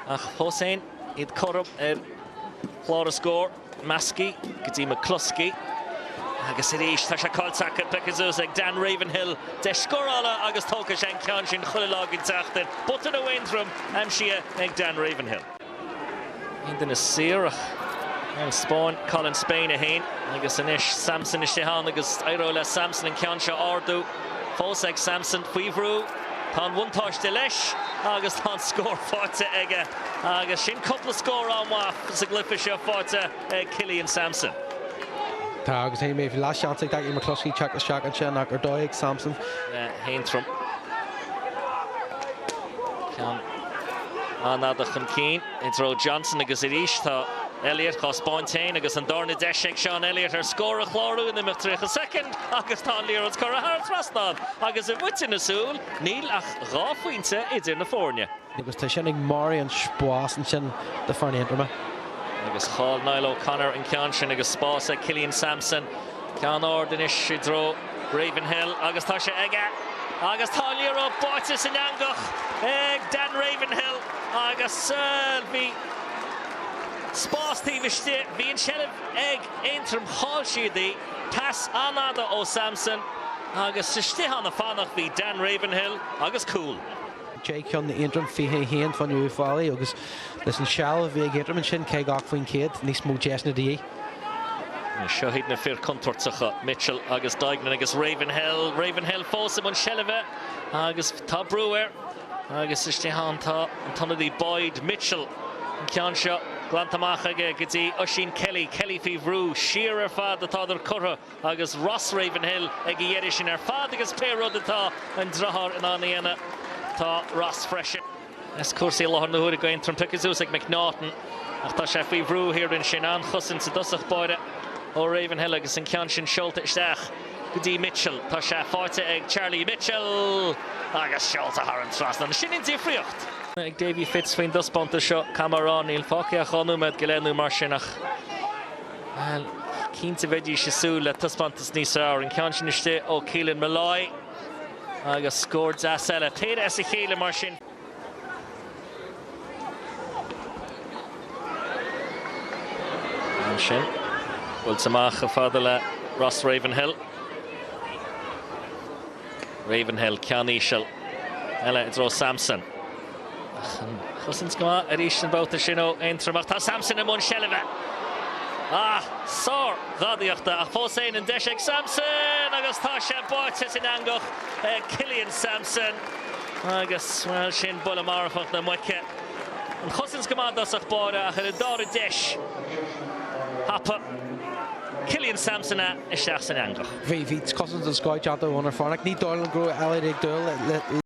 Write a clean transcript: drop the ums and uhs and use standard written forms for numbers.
Ach Hossein iad corb chlár a scór Maskey gotí McCluskey agus iríis tá sé cáilteach pecazús ag Dan Ravenhill de scórála agus tóca sé an ceann sin chuileág in teachtain butan a Aontroim aimsia ag Dan Ravenhill. Ian is siarach an Spáin Colin Spain a hain agus inis Samson is tehan agus aireola Samson an ceann seo ardú fós ag Samson faoihrú tá bhaintáis de leis agus tá scór fáte aige agus sin coppla scór an mhaith sa glyfa seo fáte ag Cillian Samson. Tá agus hé mé bhí lá seansaigh dag i McCluskey teach isteach an sin ach ar dóigh Samson. Aontroim. Ceann anadach an cín Idro Johnson agus iríis tá Elliott chos Buaicphointí agus an darna deisig Sean Elliott ar scór a chlárú in the trícha second agus tá Líorad cur a thart rastáil agus a bhuitin na súl níl ach dhá faointe idir na fórne. Agus tá sin ag marí an spás an sin de fearna Aontroim. Agus cháil Niall O'Connor an ceann sin agus spás ag Cillian Samson ceann ard inis Idro Ravenhill agus tá sé aige agus tá Líorad báite san angach ag Dan Ravenhill agus bhí spás tíbiste bhí an seileadh ag Aontroim háil siadaí tas anada ó Samson agus sa stihan na fánach bhí Dan Ravenhill agus cool. Jake John the Aontroim fihe héan fan Uíbh Fhailí agus leis an seall bhí ag Aontroim an sin cé gach faoin céad níos mó deas na dí. Seo híad na fir contortacha Mitchell agus Daignan agus Ravenhill fósa an seileadh agus tá Brewer agus is stihan tá an tanadí Boyd Mitchell an ceann seo Glantamach aige gotí Oisín Kelly fí bhrú siar ar fad atá ar curtha agus Ross Ravenhill ag dhéidir sin ar fad agus péród atá an drothar in aníana tá Ross freisin. Es cuasaí láthar na huair go Aontroim picazús ag McNaughton ach tá sé fí bhrú hir in sin an chusann sa dosach báide ó Ravenhill agus an ceann sin seolta isteach gotí Mitchell tá sé fáte ag Charlie Mitchell agus seolta thar an trasna sin in difriocht. Ag Davy Fitz faoin dospánta seo Camerán níl fáci a chanumed go lenú mar sinach. Cínta bheidí sé súil le dospántas níos áir an ceann sin iste ó Cialan Malloy agus scór deas eile téad is a chéile mar sin. An sin bhfuil tamach a fada le Ross Ravenhill. Ravenhill ceanníisiil eile Idro Samson. Chusins go a ríis an Babhta sin ó Aontroim ach tá Samson am seileadh. Sár ghadaíochta ach fósain an deis ag Samson agus tá sé báite sin angach Cillian Samson agus bhfuil sin bula marfach na muice. An chusins go dosach báide ach ar dáir deis hapa Cillian Samson isteach san angach. Bhí cosint an scoid ata bhnar fánach ní dáil an grú eile ag dul